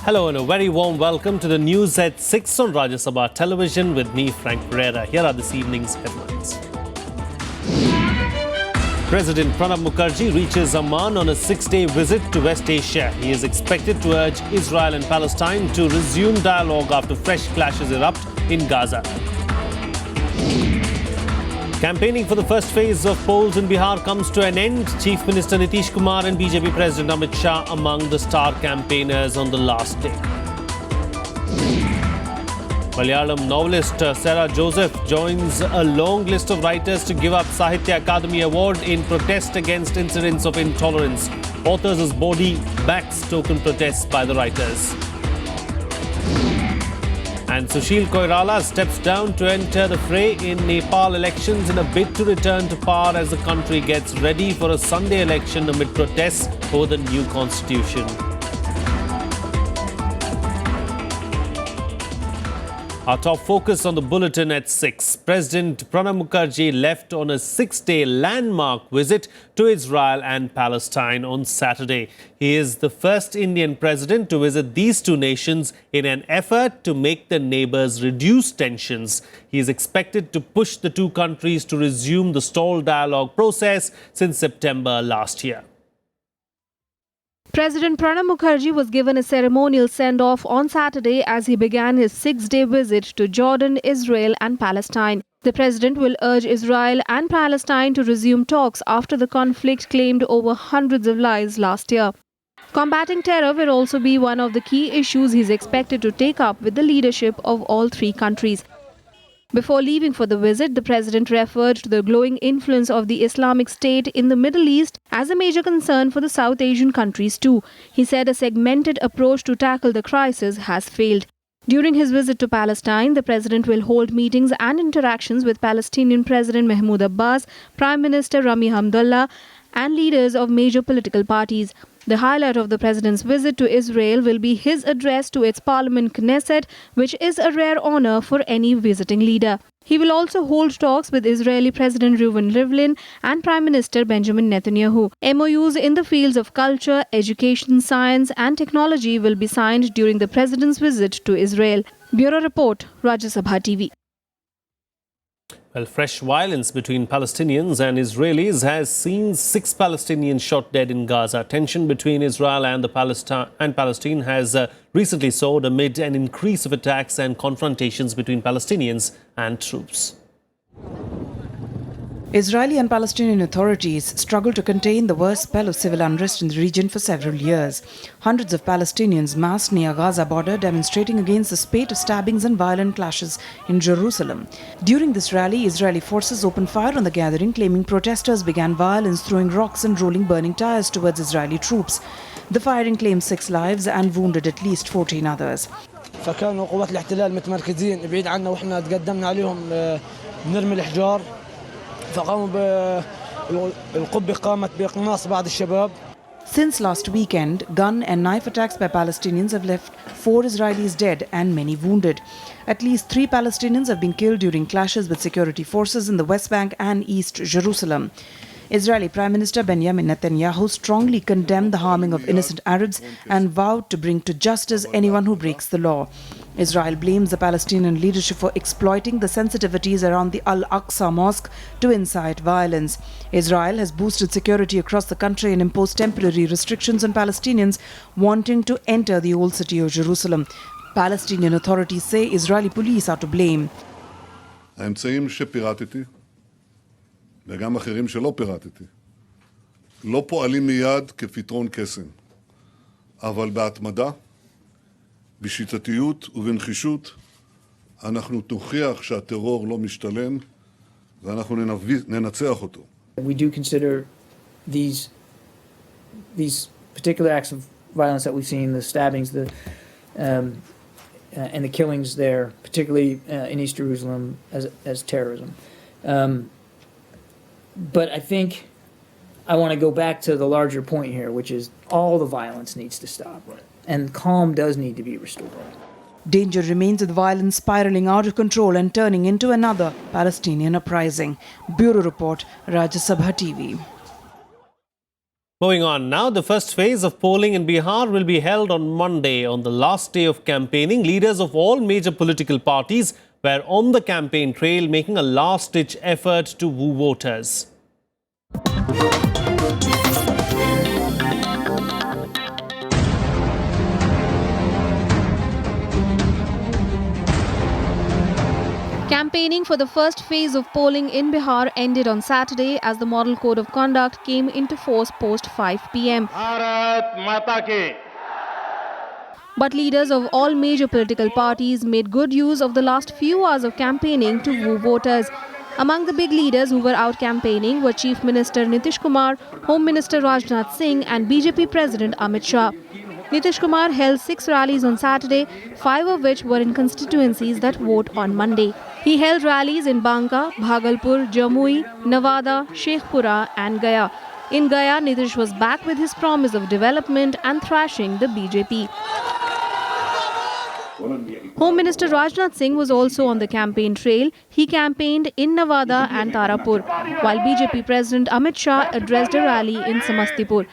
Hello and a very warm welcome to the news at 6 on Rajya Sabha television with me, Frank Pereira. Here are this evening's headlines. President Pranab Mukherjee reaches Amman on a 6-day visit to West Asia. He is expected to urge Israel and Palestine to resume dialogue after fresh clashes erupt in Gaza. Campaigning for the first phase of polls in Bihar comes to an end. Chief Minister Nitish Kumar and BJP President Amit Shah among the star campaigners on the last day. Malayalam novelist Sarah Joseph joins a long list of writers to give up Sahitya Akademi Award in protest against incidents of intolerance. Authors' body backs token protests by the writers. And Sushil Koirala steps down to enter the fray in Nepal elections in a bid to return to power as the country gets ready for a Sunday election amid protests over the new constitution. Our top focus on the Bulletin at 6. President Pranab Mukherjee left on a 6-day landmark visit to Israel and Palestine on Saturday. He is the first Indian president to visit these two nations in an effort to make their neighbors reduce tensions. He is expected to push the two countries to resume the stalled dialogue process since September last year. President Pranab Mukherjee was given a ceremonial send-off on Saturday as he began his 6-day visit to Jordan, Israel and Palestine. The president will urge Israel and Palestine to resume talks after the conflict claimed over hundreds of lives last year. Combating terror will also be one of the key issues he's expected to take up with the leadership of all three countries. Before leaving for the visit, the president referred to the growing influence of the Islamic State in the Middle East as a major concern for the South Asian countries too. He said a segmented approach to tackle the crisis has failed. During his visit to Palestine, the president will hold meetings and interactions with Palestinian President Mahmoud Abbas, Prime Minister Rami Hamdallah, and leaders of major political parties. The highlight of the president's visit to Israel will be his address to its parliament Knesset, which is a rare honor for any visiting leader. He will also hold talks with Israeli President Reuven Rivlin and Prime Minister Benjamin Netanyahu. MOUs in the fields of culture, education, science and technology will be signed during the president's visit to Israel. Bureau Report, Rajya Sabha TV. Well, fresh violence between Palestinians and Israelis has seen 6 Palestinians shot dead in Gaza. Tension between Israel and Palestine has recently soared amid an increase of attacks and confrontations between Palestinians and troops. Israeli and Palestinian authorities struggle to contain the worst spell of civil unrest in the region for several years. Hundreds of Palestinians massed near Gaza border demonstrating against the spate of stabbings and violent clashes in Jerusalem. During this rally, Israeli forces opened fire on the gathering, claiming protesters began violence, throwing rocks and rolling burning tires towards Israeli troops. The firing claimed 6 lives and wounded at least 14 others. فكانوا قوات الاحتلال متمركزين بعيد عنا واحنا تقدمنا عليهم بنرمي الحجار. Since last weekend, gun and knife attacks by Palestinians have left 4 Israelis dead and many wounded. At least 3 Palestinians have been killed during clashes with security forces in the West Bank and East Jerusalem. Israeli Prime Minister Benjamin Netanyahu strongly condemned the harming of innocent Arabs and vowed to bring to justice anyone who breaks the law. Israel blames the Palestinian leadership for exploiting the sensitivities around the Al-Aqsa Mosque to incite violence. Israel has boosted security across the country and imposed temporary restrictions on Palestinians wanting to enter the old city of Jerusalem. Palestinian authorities say Israeli police are to blame. האמצעים שפירטתי וגם אחרים שלא פירטתי לא פועלים מיד כפתרון קסם, אבל בהתמדה, בשיטתיות ובנחישות אנחנו נוכיח שהטרור לא משתלם ואנחנו ננצח אותו. We do consider these particular acts of violence that we've seen, the stabbings, and the killings there, particularly in East Jerusalem, as terrorism. But I think I want to go back to the larger point here, which is all the violence needs to stop. And calm does need to be restored. Danger remains with violence spiraling out of control and turning into another Palestinian uprising. Bureau Report, Rajya Sabha TV. Moving on now, the first phase of polling in Bihar will be held on Monday. On the last day of campaigning, leaders of all major political parties were on the campaign trail, making a last-ditch effort to woo voters. Campaigning for the first phase of polling in Bihar ended on Saturday as the Model Code of Conduct came into force post 5 p.m. But leaders of all major political parties made good use of the last few hours of campaigning to woo voters. Among the big leaders who were out campaigning were Chief Minister Nitish Kumar, Home Minister Rajnath Singh and BJP President Amit Shah. Nitish Kumar held 6 rallies on Saturday, 5 of which were in constituencies that vote on Monday. He held rallies in Lanka, Bhagalpur, Jamui, Nevada, Sheikhpura and Gaya. In Gaya, Nitish was back with his promise of development and thrashing the BJP. Home Minister Rajnath Singh was also on the campaign trail. He campaigned in Nevada and Tarapur, while BJP President Amit Shah addressed a rally in Samastipur.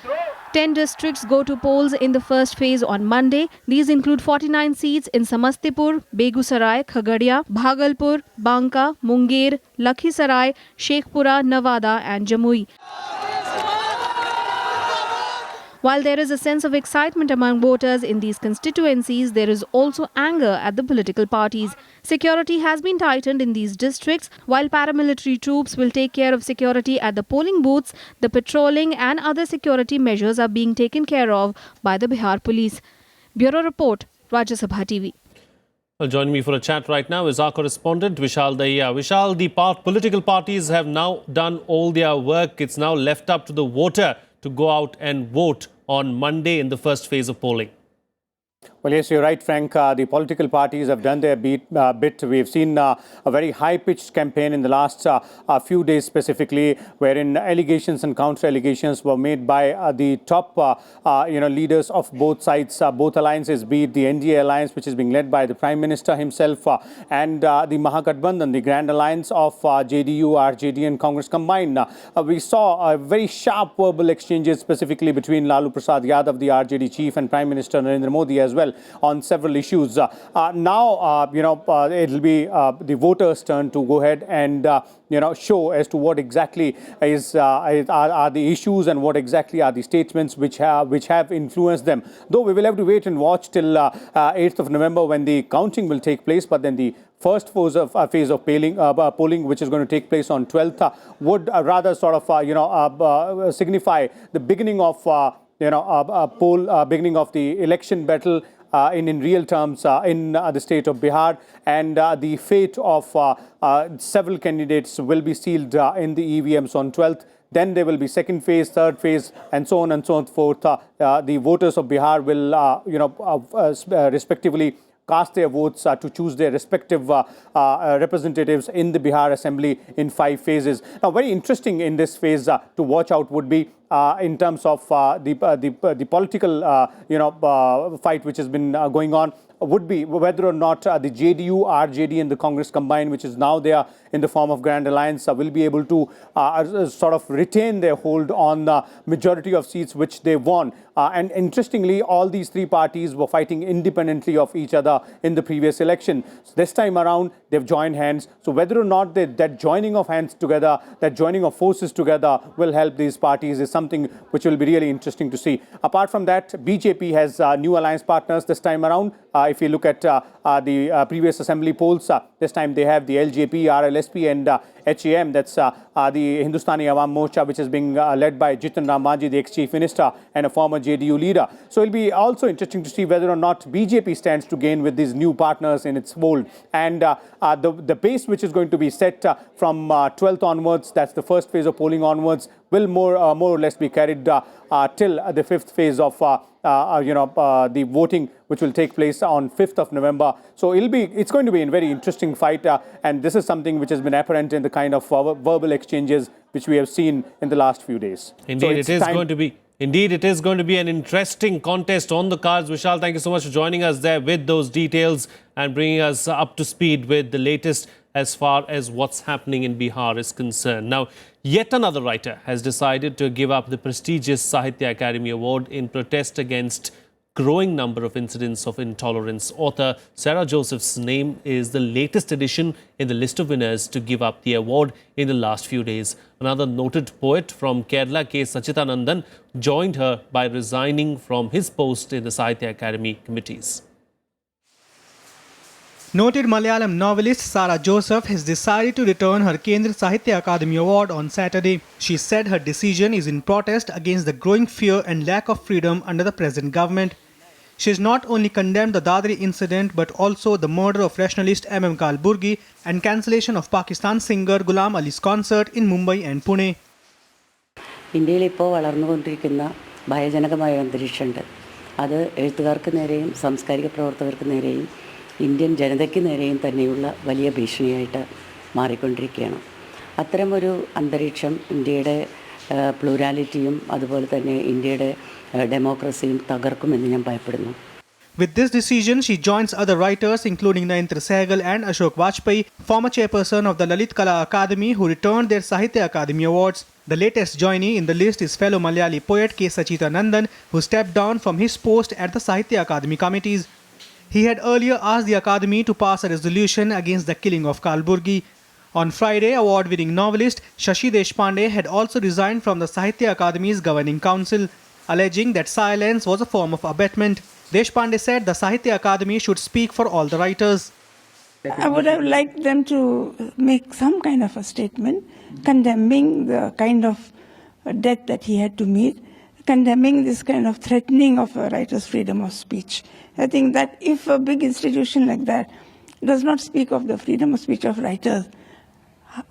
10 districts go to polls in the first phase on Monday. These include 49 seats in Samastipur, Begusarai, Khagadia, Bhagalpur, Banka, Munger, Lakhisarai, Sheikhpura, Nevada and Jamui. While there is a sense of excitement among voters in these constituencies, there is also anger at the political parties. Security has been tightened in these districts. While paramilitary troops will take care of security at the polling booths, the patrolling and other security measures are being taken care of by the Bihar police. Bureau Report, Rajya Sabha TV. Well, joining me for a chat right now is our correspondent Vishal Dahiya. Vishal, the political parties have now done all their work. It's now left up to the voter to go out and vote on Monday in the first phase of polling. Well, yes, you're right, Frank. The political parties have done their bit. We've seen a very high-pitched campaign in the last few days specifically, wherein allegations and counter-allegations were made by the top leaders of both sides, both alliances, be it the NDA alliance, which is being led by the Prime Minister himself, and the Mahagathbandhan, the Grand Alliance of JDU, RJD and Congress combined. We saw very sharp verbal exchanges specifically between Lalu Prasad Yadav, the RJD chief, and Prime Minister Narendra Modi as well on several issues. Now, it'll be the voters' turn to go ahead and show as to what exactly are the issues and what exactly are the statements which have influenced them. Though we will have to wait and watch till 8th of November when the counting will take place, but then the first phase of polling, which is going to take place on 12th, would rather sort of signify the beginning of beginning of the election battle in real terms in the state of Bihar, and the fate of several candidates will be sealed in the EVMs on 12th. Then there will be second phase, third phase, and so on and so forth. The voters of Bihar will respectively cast their votes to choose their respective representatives in the Bihar Assembly in 5 phases. Now, very interesting in this phase to watch out would be in terms of the political fight which has been going on, would be whether or not the JDU, RJD and the Congress combined, which is now there in the form of Grand Alliance, will be able to sort of retain their hold on the majority of seats which they won. And interestingly, all these 3 parties were fighting independently of each other in the previous election. So this time around, they've joined hands. So whether or not that joining of hands together, that joining of forces together will help these parties is something which will be really interesting to see. Apart from that, BJP has new alliance partners this time around. If you look at the previous assembly polls, this time they have the LJP, RLSP and HAM, that's the Hindustani Awam Morcha, which is being led by Jitan Ram Manjhi, the ex-chief minister and a former JDU leader. So it'll be also interesting to see whether or not BJP stands to gain with these new partners in its fold. And the pace which is going to be set from 12th onwards, that's the first phase of polling onwards, will more or less be carried till the 5th phase of the voting, which will take place on 5th of November. So it's going to be a very interesting fight, and this is something which has been apparent in the kind of verbal exchanges which we have seen in the last few days. Indeed, so it is going to be an interesting contest on the cards. Vishal, thank you so much for joining us there with those details and bringing us up to speed with the latest as far as what's happening in Bihar is concerned. Now, yet another writer has decided to give up the prestigious Sahitya Academy Award in protest against growing number of incidents of intolerance. Author Sarah Joseph's name is the latest addition in the list of winners to give up the award in the last few days. Another noted poet from Kerala, K. Sachitanandan, joined her by resigning from his post in the Sahitya Academy committees. Noted Malayalam novelist Sarah Joseph has decided to return her Kendra Sahitya Akademi Award on Saturday. She said her decision is in protest against the growing fear and lack of freedom under the present government. She has not only condemned the Dadri incident but also the murder of rationalist M.M. Kalburgi and cancellation of Pakistan singer Ghulam Ali's concert in Mumbai and Pune. ഇന്ത്യയിൽ ഇപ്പോൾ വളർന്നുകൊണ്ടിരിക്കുന്ന ഭയജനകമായ അന്തരീക്ഷമുണ്ട്. അത് എഴുത്തുകാർക്ക് നേരെയും സാംസ്കാരിക പ്രവർത്തകർക്ക് നേരെയും Indian ജനതയ്ക്ക് നേരെയും തന്നെയുള്ള വലിയ ഭീഷണിയായിട്ട് മാറിക്കൊണ്ടിരിക്കുകയാണ്. അത്തരമൊരു അന്തരീക്ഷം ഇന്ത്യയുടെ പ്ലൂരാലിറ്റിയും അതുപോലെ തന്നെ ഇന്ത്യയുടെ ഡെമോക്രസിയും തകർക്കുമെന്ന് ഞാൻ ഭയപ്പെടുന്നു. With this decision, she joins other writers including Narendra Sehgal and Ashok Vajpayee, former chairperson of the Lalit Kala Academy, who returned their Sahitya Academy Awards. The latest joinee in the list is fellow Malayali poet K. Sachitanandan, who stepped down from his post at the Sahitya Academy committees. He had earlier asked the Academy to pass a resolution against the killing of Kalburgi. On Friday, award-winning novelist Shashi Deshpande had also resigned from the Sahitya Academy's governing council, alleging that silence was a form of abetment. Deshpande said the Sahitya Academy should speak for all the writers. I would have liked them to make some kind of a statement condemning the kind of death that he had to meet, condemning this kind of threatening of a writer's freedom of speech. I think that if a big institution like that does not speak of the freedom of speech of writers,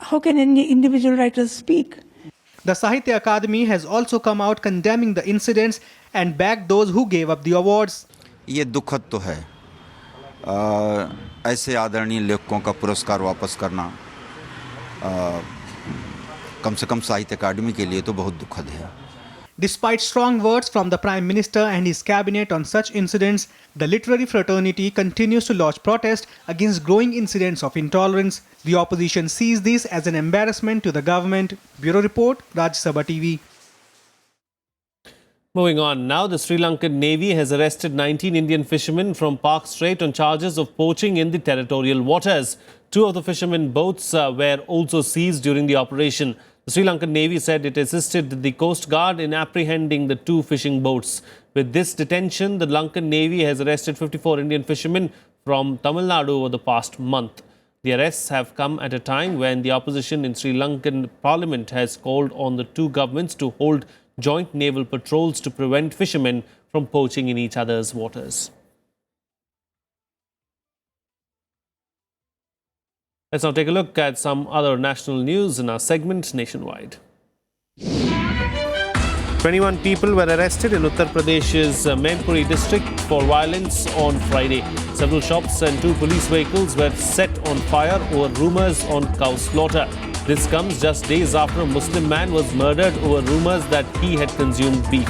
how can any individual writers speak? The Sahitya Academy has also come out condemning the incidents and backed those who gave up the awards. ये दुखद तो है, ऐसे आदरणीय लेखकों का पुरस्कार वापस करना कम से कम साहित्य अकादमी के लिए तो बहुत दुखद है. Despite strong words from the Prime Minister and his cabinet on such incidents, the literary fraternity continues to lodge protest against growing incidents of intolerance. The opposition sees this as an embarrassment to the government. Bureau Report, Rajya Sabha TV. Moving on now, the Sri Lankan Navy has arrested 19 Indian fishermen from Park Strait on charges of poaching in the territorial waters. 2 of the fishermen boats were also seized during the operation. The Sri Lankan Navy said it assisted the Coast Guard in apprehending the 2 fishing boats. With this detention, the Lankan Navy has arrested 54 Indian fishermen from Tamil Nadu over the past month. The arrests have come at a time when the opposition in Sri Lankan Parliament has called on the 2 governments to hold joint naval patrols to prevent fishermen from poaching in each other's waters. Let's now take a look at some other national news in our segment Nationwide. 21 people were arrested in Uttar Pradesh's Mainpuri district for violence on Friday. Several shops and 2 police vehicles were set on fire over rumours on cow slaughter. This comes just days after a Muslim man was murdered over rumours that he had consumed beef.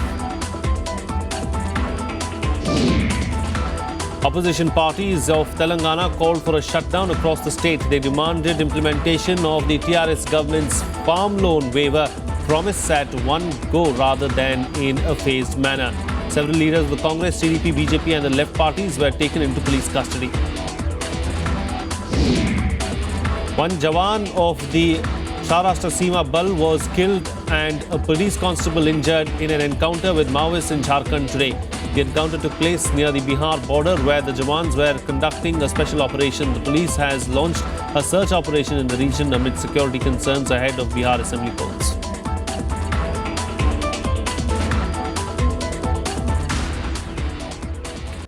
Opposition parties of Telangana called for a shutdown across the state. They demanded implementation of the TRS government's farm loan waiver promise at one go rather than in a phased manner. Several leaders of the Congress, TDP, BJP and the left parties were taken into police custody. One Jawan of the Saurashtra Seema Bal was killed and a police constable injured in an encounter with Maoists in Jharkhand today. The encounter took place near the Bihar border where the Jawans were conducting a special operation. The police has launched a search operation in the region amid security concerns ahead of Bihar assembly polls.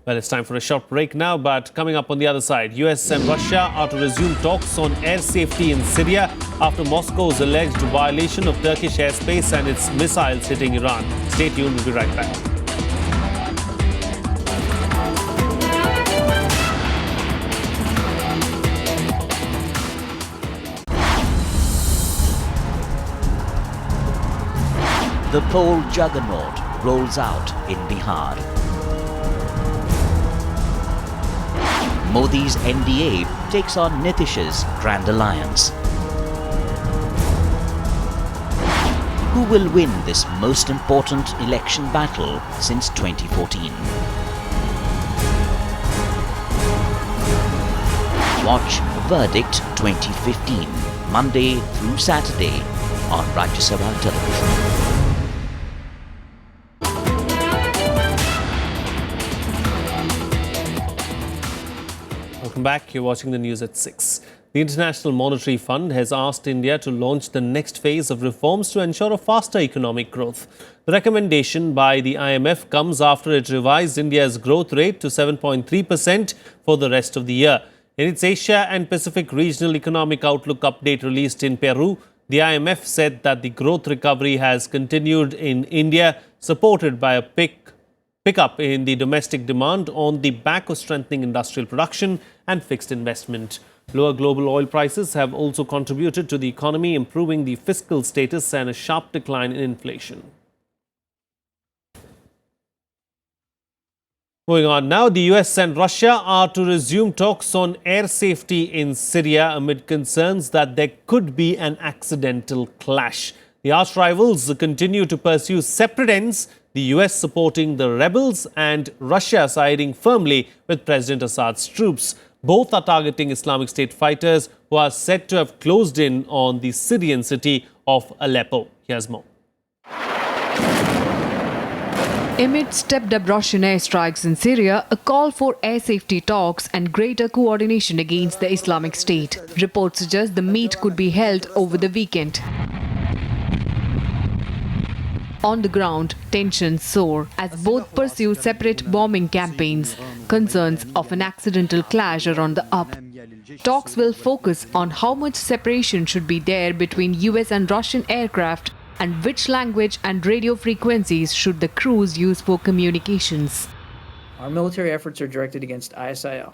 Well, it's time for a short break now, but coming up on the other side, US and Russia are to resume talks on air safety in Syria after Moscow's alleged violation of Turkish airspace and its missiles hitting Iran. Stay tuned, we'll be right back. The poll juggernaut rolls out in Bihar. Modi's NDA takes on Nitish's Grand Alliance. Who will win this most important election battle since 2014? Watch Verdict 2015, Monday through Saturday on Rajya Sabha television. Welcome back. You're watching the news at 6. The International Monetary Fund has asked India to launch the next phase of reforms to ensure a faster economic growth. The recommendation by the IMF comes after it revised India's growth rate to 7.3% for the rest of the year. In its Asia and Pacific Regional Economic Outlook update released in Peru, the IMF said that the growth recovery has continued in India, supported by a pickup in the domestic demand on the back of strengthening industrial production and fixed investment. Lower global oil prices have also contributed to the economy, improving the fiscal status and a sharp decline in inflation. Moving on now, the US and Russia are to resume talks on air safety in Syria amid concerns that there could be an accidental clash. The arch rivals continue to pursue separate ends, the US supporting the rebels and Russia siding firmly with President Assad's troops. Both are targeting Islamic State fighters who are said to have closed in on the Syrian city of Aleppo. Here's more. Amid stepped-up Russian airstrikes in Syria, a call for air safety talks and greater coordination against the Islamic State. Reports suggest the meet could be held over the weekend. On the ground, tensions soar as both pursue separate bombing campaigns. Concerns of an accidental clash are on the up. Talks will focus on how much separation should be there between US and Russian aircraft and which language and radio frequencies should the crews use for communications. Our military efforts are directed against ISIL.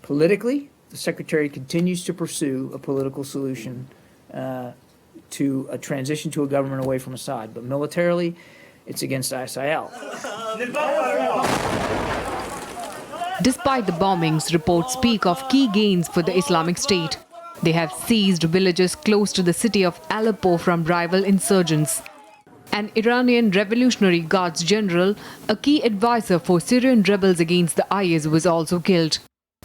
Politically, the Secretary continues to pursue a political solution to a transition to a government away from Assad. But militarily, it's against ISIL. Despite the bombings, reports speak of key gains for the Islamic State. They have seized villages close to the city of Aleppo from rival insurgents. An Iranian Revolutionary Guards general, a key advisor for Syrian rebels against the IS, was also killed.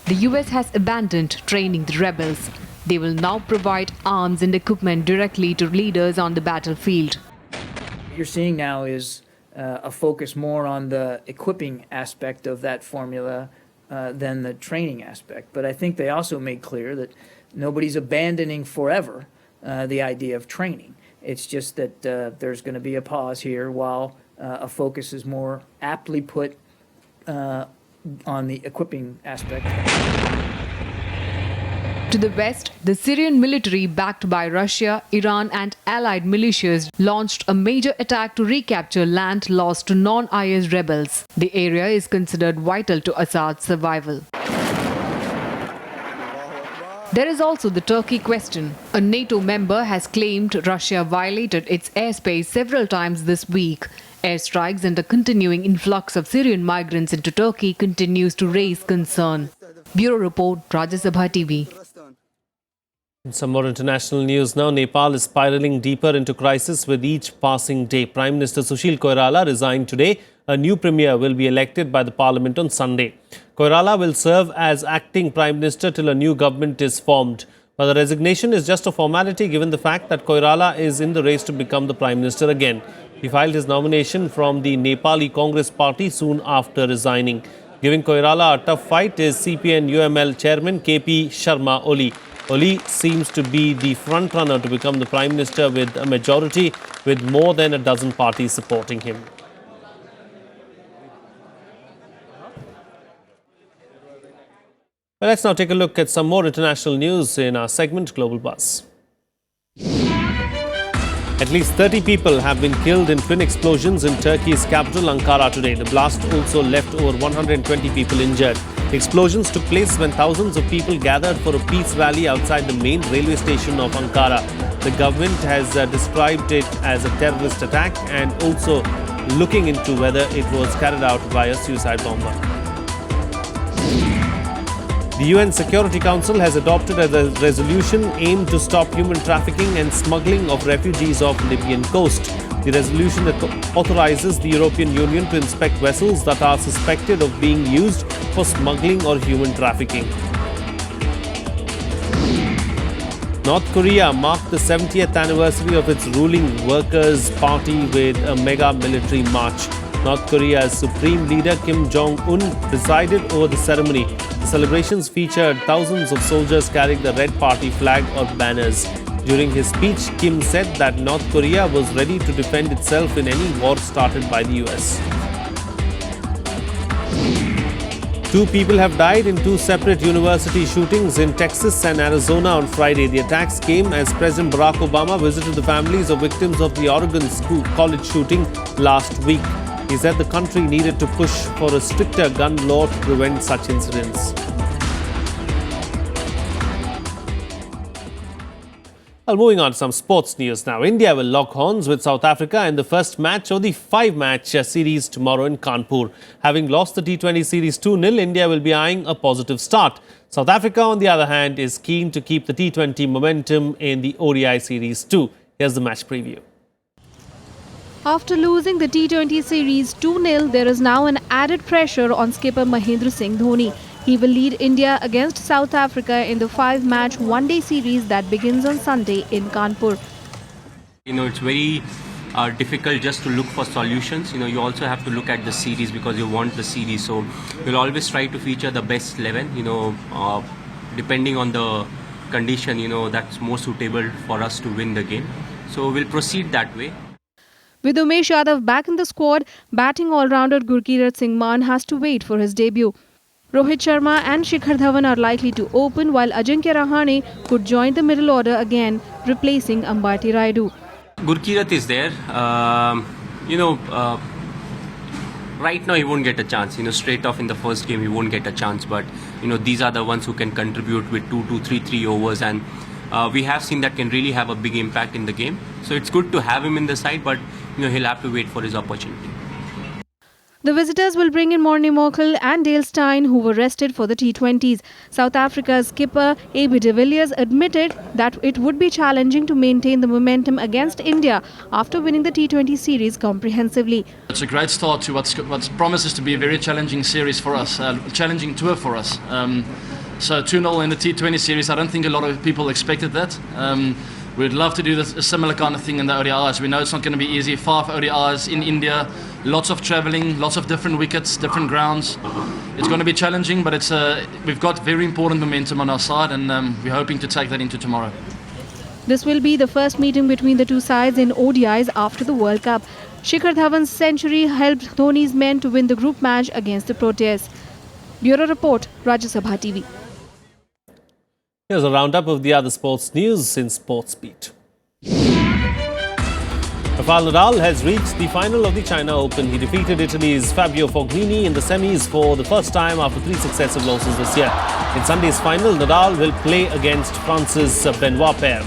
The US has abandoned training the rebels. They will now provide arms and equipment directly to leaders on the battlefield. What you're seeing now is a focus more on the equipping aspect of that formula than the training aspect. But I think they also made clear that nobody's abandoning forever the idea of training. It's just that there's going to be a pause here while a focus is more aptly put on the equipping aspect. To the west, the Syrian military, backed by Russia, Iran and allied militias, launched a major attack to recapture land lost to non-IS rebels. The area is considered vital to Assad's survival. There is also the Turkey question. A NATO member has claimed Russia violated its airspace several times this week. Airstrikes and a continuing influx of Syrian migrants into Turkey continues to raise concern. Bureau Report, Rajya Sabha TV. Some more international news now. Nepal is spiraling deeper into crisis with each passing day. Prime Minister Sushil Koirala resigned today. A new premier will be elected by the parliament on Sunday. Koirala will serve as acting prime minister till a new government is formed. But the resignation is just a formality given the fact that Koirala is in the race to become the prime minister again. He filed his nomination from the Nepali Congress party soon after resigning. Giving Koirala a tough fight is CPN-UML chairman KP Sharma Oli. Oli seems to be the front-runner to become the prime minister with a majority, with more than a dozen parties supporting him. Well, let's now take a look at some more international news in our segment Global Buzz. At least 30 people have been killed in twin explosions in Turkey's capital Ankara today. The blast also left over 120 people injured. The explosions took place when thousands of people gathered for a peace rally outside the main railway station of Ankara. The government has described it as a terrorist attack and also looking into whether it was carried out by a suicide bomber. The UN Security Council has adopted a resolution aimed to stop human trafficking and smuggling of refugees off Libyan coast. The resolution authorizes the European Union to inspect vessels that are suspected of being used for smuggling or human trafficking. North Korea marked the 70th anniversary of its ruling Workers' Party with a mega military march. North Korea's Supreme Leader Kim Jong-un presided over the ceremony. The celebrations featured thousands of soldiers carrying the Red Party flag or banners. During his speech, Kim said that North Korea was ready to defend itself in any war started by the US. 2 people have died in 2 separate university shootings in Texas and Arizona on Friday. The attacks came as President Barack Obama visited the families of victims of the Oregon college shooting last week. He said the country needed to push for a stricter gun law to prevent such incidents. Well, moving on to some sports news now. India will lock horns with South Africa in the first match of the 5-match series tomorrow in Kanpur. Having lost the T20 series 2-0, India will be eyeing a positive start. South Africa, on the other hand, is keen to keep the T20 momentum in the ODI series too. Here's the match preview. After losing the T20 series 2-0, there is now an added pressure on skipper Mahendra Singh Dhoni. He will lead India against South Africa in the 5-match one-day series that begins on Sunday in Kanpur. It's very difficult just to look for solutions. You also have to look at the series because you want the series. So we'll always try to feature the best 11, depending on the condition, that's more suitable for us to win the game. So we'll proceed that way. With Umesh Yadav back in the squad, batting all-rounder Gurkirat Singh Mann has to wait for his debut. Rohit Sharma and Shikhar Dhawan are likely to open, while Ajinkya Rahane could join the middle order again, replacing Ambati Rayudu. Gurkirat is there. Right now he won't get a chance. Straight off in the first game he won't get a chance. But these are the ones who can contribute with 2, 3 overs, and we have seen that can really have a big impact in the game. So it's good to have him in the side, but he'll have to wait for his opportunity. The visitors will bring in Morne Morkel and Dale Steyn, who were rested for the T20s. South Africa's skipper A.B. de Villiers admitted that it would be challenging to maintain the momentum against India after winning the T20 series comprehensively. It's a great start to what promises to be a very challenging series for us, a challenging tour for us. So 2-0 in the T20 series, I don't think a lot of people expected that. We'd love to do a similar kind of thing in the ODIs. We know it's not going to be easy. 5 ODIs in India, lots of travelling, lots of different wickets, different grounds. It's going to be challenging, but we've got very important momentum on our side, and we're hoping to take that into tomorrow. This will be the first meeting between the two sides in ODIs after the World Cup. Shikhar Dhawan's century helped Dhoni's men to win the group match against the Proteas. Bureau Report, Rajya Sabha TV. Here's a roundup of the other sports news in Sports Beat. Rafael Nadal has reached the final of the China Open. He defeated Italy's Fabio Fognini in the semis for the first time after 3 successive losses this year. In Sunday's final, Nadal will play against France's Benoit Paire.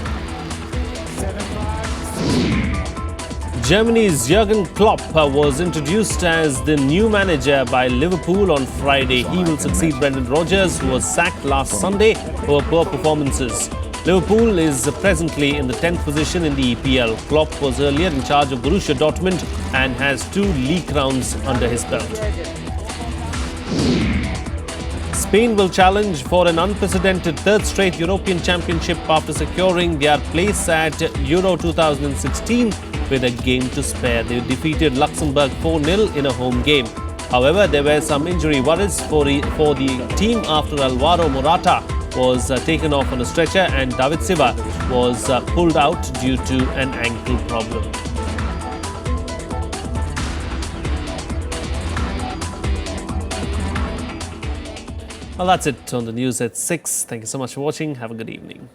Germany's Jurgen Klopp was introduced as the new manager by Liverpool on Friday. He will succeed Brendan Rodgers, who was sacked last Sunday for poor performances. Liverpool is presently in the 10th position in the EPL. Klopp was earlier in charge of Borussia Dortmund and has 2 league rounds under his belt. Spain will challenge for an unprecedented 3rd straight European Championship after securing their place at Euro 2016 with a game to spare. They defeated Luxembourg 4-0 in a home game. However, there were some injury worries for the team after Alvaro Morata was taken off on a stretcher and David Silva was pulled out due to an ankle problem. Well, that's it on the news at 6. Thank you so much for watching. Have a good evening.